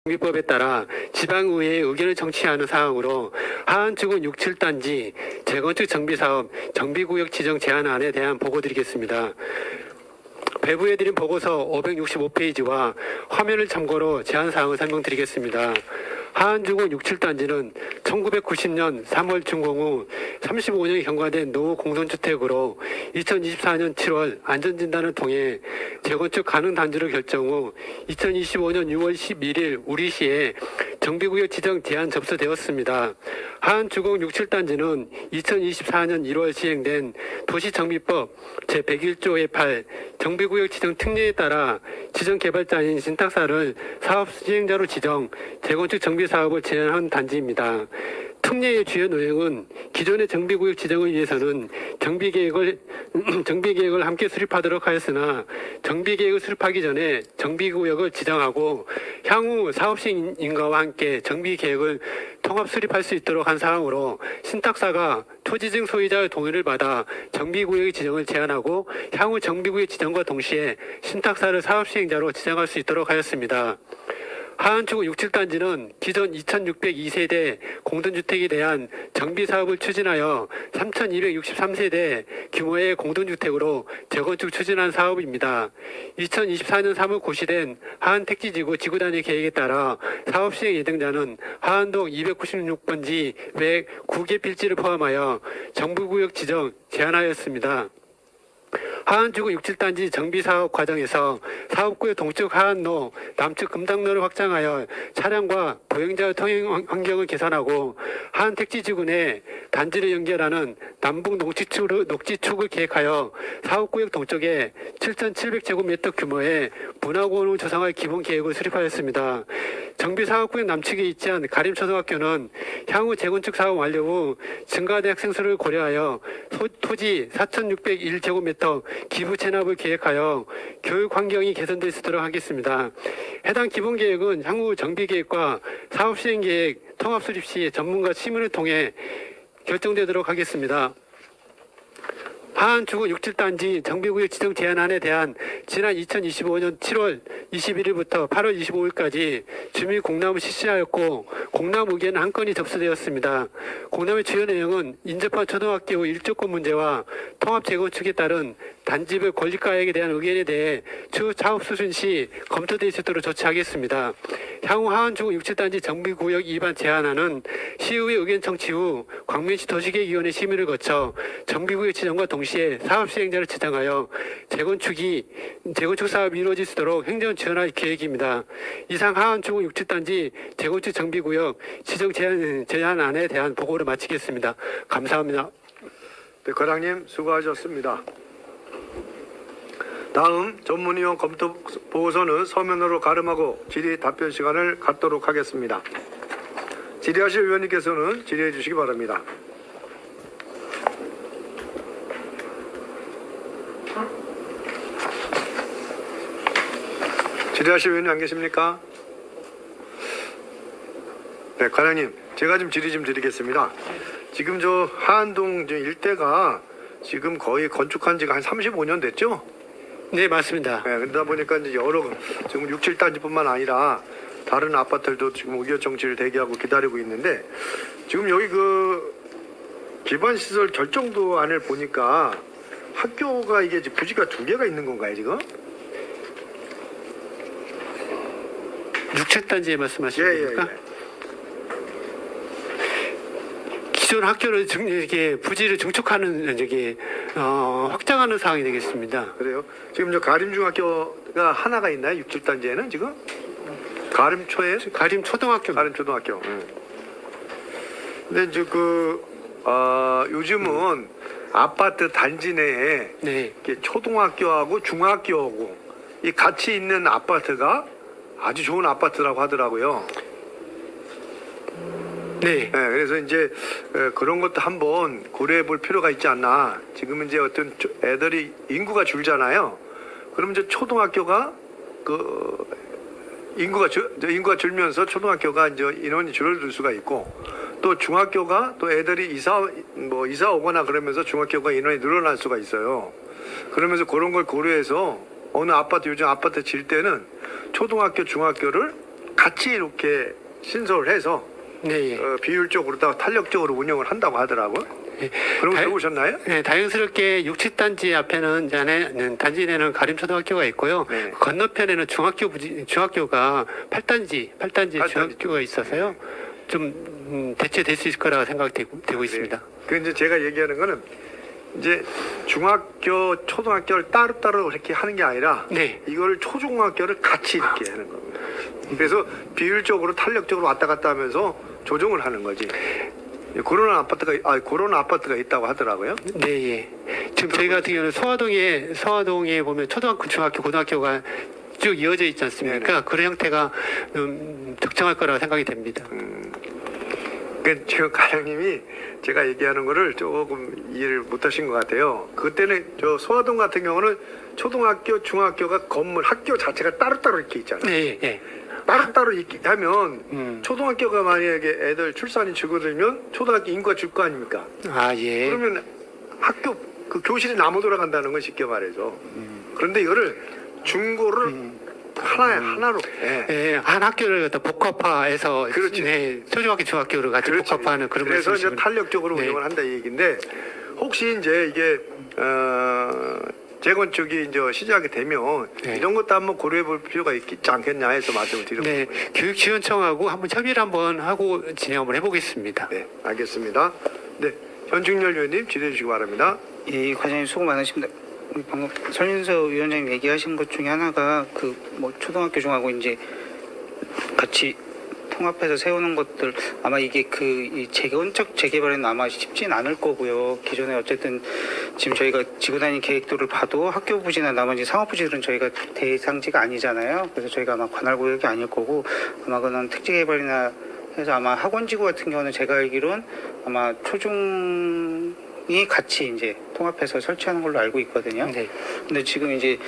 정비법에 따라 지방의회의 의견을 청취하는 사항으로 하안주군 6, 7단지 재건축 정비사업 정비구역 지정 제안안에 대한 보고드리겠습니다. 배부해드린 보고서 565페이지와 화면을 참고로 제안사항을 설명드리겠습니다. 하안주군 6, 7단지는 1990년 3월 준공 후 35년이 경과된 노후 공동주택으로 2024년 7월 안전진단을 통해 재건축 가능 단지로 결정 후 2025년 6월 11일 우리시에 정비구역 지정 제안 접수되었습니다. 하안주공 6, 7단지는 2024년 1월 시행된 도시정비법 제101조의 8 정비구역 지정 특례에 따라 지정개발자인 신탁사를 사업 시행자로 지정, 재건축 정비사업을 제안한 단지입니다. 특례의 주요 내용은 기존의 정비구역 지정을 위해서는 정비계획을 함께 수립하도록 하였으나 정비계획을 수립하기 전에 정비구역을 지정하고 향후 사업시행 인가와 함께 정비계획을 통합 수립할 수 있도록 한 사항으로 신탁사가 토지증 소유자의 동의를 받아 정비구역의 지정을 제안하고 향후 정비구역 지정과 동시에 신탁사를 사업시행자로 지정할 수 있도록 하였습니다. 하안주군 6, 7단지는 기존 2602세대 공동주택에 대한 정비사업을 추진하여 3263세대 규모의 공동주택으로 재건축 추진한 사업입니다. 2024년 3월 고시된 하안택지지구 지구단위 계획에 따라 사업시행 예정자는 하안동 296번지 외 9개 필지를 포함하여 정비구역 지정 제안하였습니다. 하안주군 6, 7단지 정비사업 과정에서 사업구의 동쪽 하안로, 남측 금당로를 확장하여 차량과 보행자의 통행 환경을 개선하고 하안택지지구 내 단지를 연결하는 남북 녹지축을 계획하여 사업구역 동쪽에 7,700제곱미터 규모의 문화공원을 조성할 기본 계획을 수립하였습니다. 정비사업구역 남측에 위치한 가림초등학교는 향후 재건축 사업 완료 후 증가된 학생 수를 고려하여 토지 4,601제곱미터 기부 체납을 계획하여 교육 환경이 개선될 수 있도록 하겠습니다. 해당 기본 계획은 향후 정비 계획과 사업 시행 계획 통합 수립 시 전문가 심의를 통해 결정되도록 하겠습니다. 하안주군 6, 7단지 정비구역 지정 제안안에 대한 지난 2025년 7월 21일부터 8월 25일까지 주민 공람을 실시하였고 공람 의견은 한 건이 접수되었습니다. 공람의 주요 내용은 인접한 초등학교 일조권 문제와 통합 재건축에 따른 단지별 권리가액에 대한 의견에 대해 추후 사업 수준 시 검토될 수 있도록 조치하겠습니다. 향후 하안주군 6, 7단지 정비구역 위반 제안안은 시의회 의견 청취 후 광명시 도시계획위원회 심의를 거쳐 정비구역 지정과 동시에 사업 시행자를 지정하여 재건축 사업이 이루어질 수 있도록 행정 지원할 계획입니다. 이상 하안주군 6, 7단지 재건축 정비구역 지정 제안안에 대한 보고를 마치겠습니다. 감사합니다. 네, 과장님 수고하셨습니다. 다음 전문위원 검토 보고서는 서면으로 가름하고 질의 답변 시간을 갖도록 하겠습니다. 질의하실 의원님께서는 질의해 주시기 바랍니다. 질의하실 의원님 안 계십니까? 네, 과장님, 제가 좀 질의 좀 드리겠습니다. 지금 저 하안동 일대가 지금 거의 건축한 지가 한 35년 됐죠? 네, 맞습니다. 네, 그러다 보니까 이제 여러 지금 6, 7단지뿐만 아니라 다른 아파트들도 지금 의결 정치를 대기하고 기다리고 있는데 지금 여기 그 기반 시설 결정도 안을 보니까 학교가 이게 부지가 2개가 있는 건가요 지금? 6, 7단지에 말씀하시는 겁니까? 기존 학교를 이렇게 부지를 증축하는 확장하는 상황이 되겠습니다. 그래요? 지금 저 가림중학교가 하나가 있나요? 6, 7단지에는 지금? 가림초예요? 가림초등학교. 가림초등학교. 근데 이제 요즘은 아파트 단지 내에 네. 이렇게 초등학교하고 중학교하고 이 같이 있는 아파트가 아주 좋은 아파트라고 하더라고요. 네. 네, 그래서 이제 그런 것도 한번 고려해 볼 필요가 있지 않나. 지금 이제 어떤 애들이 인구가 줄잖아요. 그럼 이제 초등학교가 인구가 줄면서 초등학교가 이제 인원이 줄어들 수가 있고 또 중학교가 또 애들이 이사 오거나 그러면서 중학교가 인원이 늘어날 수가 있어요. 그러면서 그런 걸 고려해서 어느 아파트 요즘 아파트 질 때는 초등학교, 중학교를 같이 이렇게 신설을 해서 네, 예. 비율적으로다 탄력적으로 운영을 한다고 하더라고요. 그런 거 다- 들어보셨나요? 네, 다행스럽게 6, 7단지 앞에는 단지 내는 가림초등학교가 있고요. 네. 건너편에는 중학교가 8단지 중학교가 있어서요. 좀 대체될 수 있을 거라고 생각되고 있습니다. 그 이제 제가 얘기하는 거는 이제 중학교, 초등학교를 따로따로 이렇게 하는 게 아니라 네. 이걸 초중학교를 같이 이렇게 하는 겁니다. 그래서 비율적으로 탄력적으로 왔다 갔다 하면서 조정을 하는 거지. 그런 아파트가 있다고 하더라고요. 네, 예. 지금 저희 같은 경우는 소화동에 보면 초등학교, 중학교, 고등학교가 쭉 이어져 있지 않습니까? 네네. 그런 형태가 적정할 거라고 생각이 됩니다. 그 지금 과장님이 제가 얘기하는 거를 조금 이해를 못하신 것 같아요. 그때는 저 소화동 같은 경우는 초등학교, 중학교가 건물 학교 자체가 따로따로 이렇게 있잖아요. 네, 예. 따로따로 이렇게 하면 초등학교가 만약에 애들 출산이 줄어들면 초등학교 인구가 줄 거 아닙니까? 아, 예. 그러면 학교 그 교실이 나무 돌아간다는 건 쉽게 말해서. 그런데 이거를 중고를 하나로. 예. 예, 한 학교를 갖다 복합화해서 그렇지. 네, 초중학교, 중학교를 같이 그렇지. 복합화하는 그런 그래서 이제 말씀이시군요. 탄력적으로 네. 운영을 한다 이 얘기인데 혹시 이제 이게 재건축이 이제 시작이 되면 네. 이런 것도 한번 고려해 볼 필요가 있지 않겠냐 해서 말씀을 드리는 네, 거예요. 교육지원청하고 한번 협의를 한번 하고 진행 한번 해보겠습니다. 네, 알겠습니다. 네, 현중열 의원님 질의해 주시기 바랍니다. 예, 과장님 수고 많으십니다. 방금 설윤서 위원장님 얘기하신 것 중에 하나가 그 뭐 초등학교 중하고 이제 같이 통합해서 세우는 것들 아마 이게 그 이 재건축 재개발에는 아마 쉽진 않을 거고요. 기존에 어쨌든 지금 저희가 지구단위 계획도를 봐도 학교 부지나 나머지 상업 부지들은 저희가 대상지가 아니잖아요. 그래서 저희가 아마 관할 구역이 아닐 거고 아마 그런 특지 개발이나 해서 아마 학원지구 같은 경우는 제가 알기로는 아마 초중이 같이 이제 통합해서 설치하는 걸로 알고 있거든요. 네. 근데 지금 이제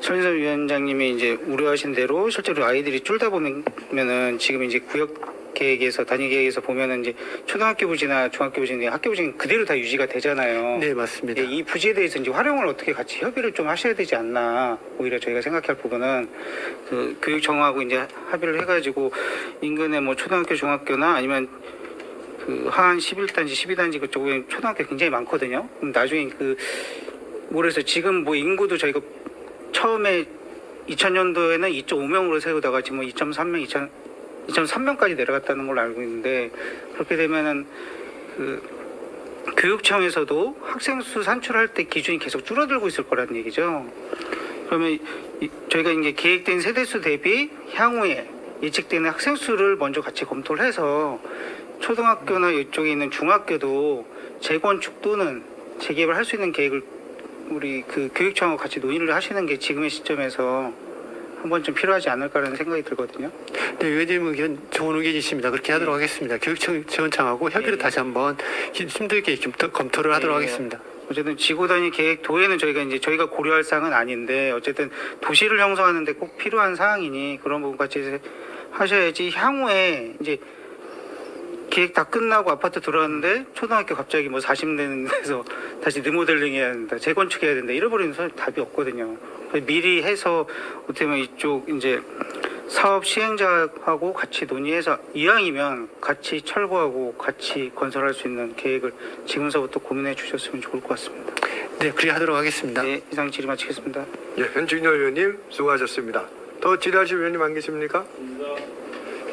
설인석 위원장님이 이제 우려하신 대로 실제로 아이들이 줄다 보면은 지금 이제 구역 계획에서 단위 계획에서 보면은 이제 초등학교 부지나 중학교 부지나 학교 부지는 그대로 다 유지가 되잖아요. 네, 맞습니다. 이 부지에 대해서 이제 활용을 어떻게 같이 협의를 좀 하셔야 되지 않나. 오히려 저희가 생각할 부분은 그 교육청하고 이제 합의를 해가지고 인근에 뭐 초등학교, 중학교나 아니면 그 하안 11단지, 12단지 그쪽에 초등학교 굉장히 많거든요. 그럼 나중에 그 모래서 지금 뭐 인구도 저희가 처음에 2000년도에는 2.5명으로 세우다가 지금 뭐 2.3명, 2.3명까지 내려갔다는 걸로 알고 있는데 그렇게 되면은 그 교육청에서도 학생 수 산출할 때 기준이 계속 줄어들고 있을 거라는 얘기죠. 그러면 저희가 이제 계획된 세대수 대비 향후에 예측되는 학생 수를 먼저 같이 검토를 해서 초등학교나 이쪽에 있는 중학교도 재건축 또는 재개발할 수 있는 계획을 우리 그 교육청하고 같이 논의를 하시는 게 지금의 시점에서 한 번쯤 필요하지 않을까라는 생각이 들거든요. 네, 의원님 의견 좋은 의견이십니다. 그렇게 하도록 하겠습니다. 교육지원청하고 협의를 네. 다시 한번 힘들게 좀 더 검토를 하도록 네. 하겠습니다. 어쨌든 지구단위 계획 도에는 저희가 고려할 사항은 아닌데 어쨌든 도시를 형성하는데 꼭 필요한 사항이니 그런 부분까지 하셔야지 향후에 이제 계획 다 끝나고 아파트 들어왔는데 초등학교 갑자기 뭐 40 되는 데서 다시 리모델링 해야 된다, 재건축해야 된다 이래버리는 답이 없거든요. 미리 해서 어떻게 보면 이쪽 이제 사업 시행자하고 같이 논의해서 이왕이면 같이 철거하고 같이 건설할 수 있는 계획을 지금서부터 고민해 주셨으면 좋을 것 같습니다. 네, 그렇게 하도록 하겠습니다. 네, 이상 질의 마치겠습니다. 예, 현중열 의원님 수고하셨습니다. 더 질의하실 의원님 안 계십니까?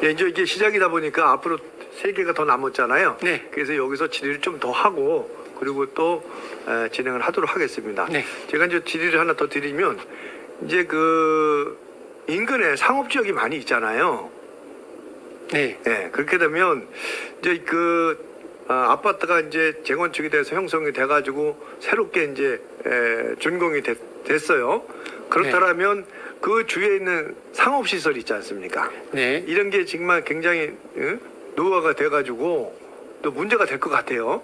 예, 이제 이게 시작이다 보니까 앞으로 3개가 더 남았잖아요. 네. 그래서 여기서 질의를 좀 더 하고 그리고 또 진행을 하도록 하겠습니다. 네. 제가 이제 질의를 하나 더 드리면 이제 그 인근에 상업 지역이 많이 있잖아요. 네. 예, 그렇게 되면 이제 그 아파트가 이제 재건축이 돼서 형성이 돼가지고 새롭게 이제 준공이 됐어요. 그렇다면 그 주위에 있는 상업 시설 있지 않습니까? 네. 이런 게 정말 굉장히 노후화가 돼가지고 또 문제가 될 것 같아요.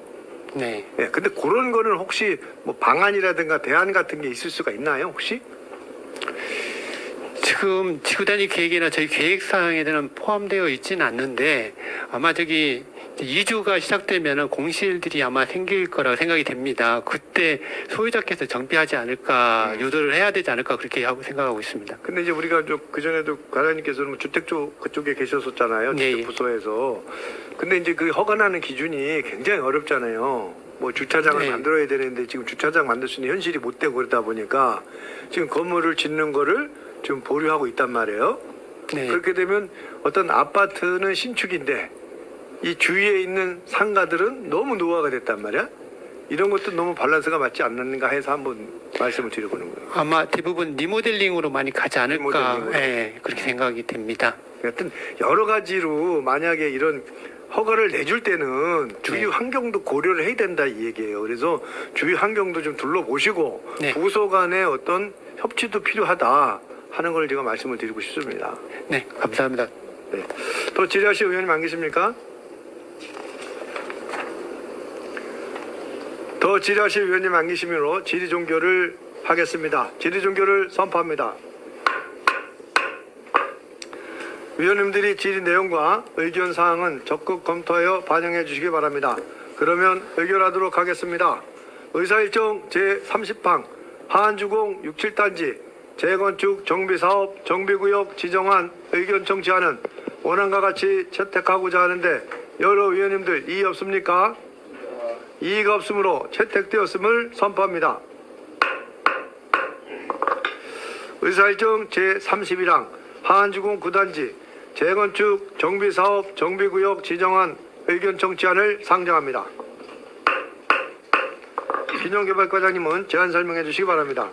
네. 예, 근데 그런 거는 혹시 뭐 방안이라든가 대안 같은 게 있을 수가 있나요, 혹시? 지금 지구단위 계획이나 저희 계획 사항에는 포함되어 있지는 않는데 아마 저기 2주가 시작되면은 공실들이 아마 생길 거라고 생각이 됩니다. 그때 소유자께서 정비하지 않을까, 유도를 해야 되지 않을까 그렇게 하고 생각하고 있습니다. 근데 이제 우리가 그 전에도 과장님께서는 주택 쪽 그쪽에 계셨었잖아요. 네. 주택 부서에서. 근데 이제 그 허가나는 기준이 굉장히 어렵잖아요. 뭐 주차장을 네. 만들어야 되는데 지금 주차장 만들 수 있는 현실이 못 되고 그러다 보니까 지금 건물을 짓는 거를 지금 보류하고 있단 말이에요. 네. 그렇게 되면 어떤 아파트는 신축인데 이 주위에 있는 상가들은 너무 노화가 됐단 말이야. 이런 것도 너무 밸런스가 맞지 않는가 해서 한번 말씀을 드려보는 거예요. 아마 대부분 리모델링으로 많이 가지 않을까, 리모델링으로. 예, 그렇게 생각이 됩니다. 하여튼 여러 가지로 만약에 이런 허가를 내줄 때는 주위 네. 환경도 고려를 해야 된다 이 얘기예요. 그래서 주위 환경도 좀 둘러보시고 네. 부서 간의 어떤 협치도 필요하다 하는 걸 제가 말씀을 드리고 싶습니다. 네, 감사합니다. 네. 또 질의하실 의원님 안 계십니까? 더 질의하실 의원님 안 계시므로 질의 종결을 하겠습니다. 질의 종결을 선포합니다. 위원님들이 질의 내용과 의견 사항은 적극 검토하여 반영해 주시기 바랍니다. 그러면 의결하도록 하겠습니다. 의사일정 제30항 하안주공 67단지 재건축 정비사업 정비구역 지정안 의견 청취하는 원안과 같이 채택하고자 하는데 여러 위원님들 이의 없습니까? 이의가 없으므로 채택되었음을 선포합니다. 의사일정 제31항 하안주공 9단지 재건축 정비사업 정비구역 지정안 의견 청취안을 상정합니다. 김영개발과장님은 제안 설명해 주시기 바랍니다.